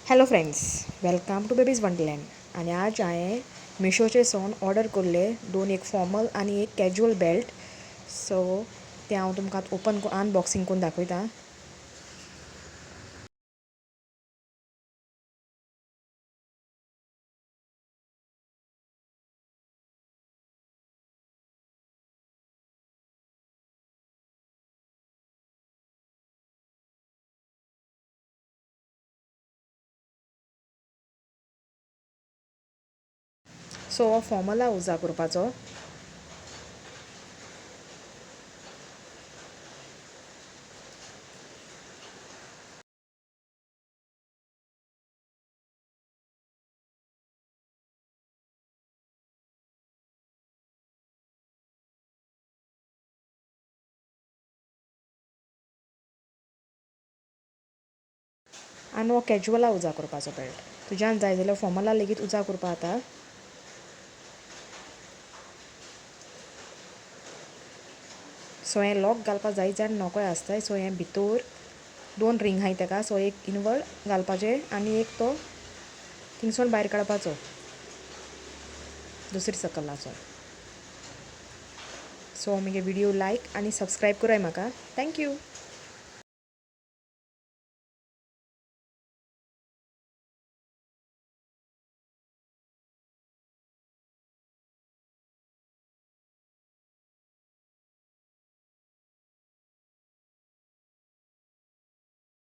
Hello friends, welcome to babies wonderland. आणि आज हांवें मिशोचे सोन ऑर्डर केल्ले दोन, एक फॉर्मल आणि एक कॅज्युअल बेल्ट. सो ते हांव तुमकां ओपन अनबॉक्सिंग करून दाखयता. सो हो फॉर्मला उजा करपाचो. आनी हो कॅज्युअला उजा करपाचो बेल्ट. तुज्यान जाय जाल्यार फॉर्मला लेगीत उजा करपा जाता. सो हें लॉक घालपाक जाय जाण नॉकय आसताय. सो हें भितर दोन रिंग आहाय तेका. सो एक इनवर्ड घालपाचें आनी एक तो थिंगसून भायर काडपाचो दुसरी सकलाचो. सो म्हगे व्हिडियो लायक आनी सबस्क्रायब कराय म्हाका. थँक्यू.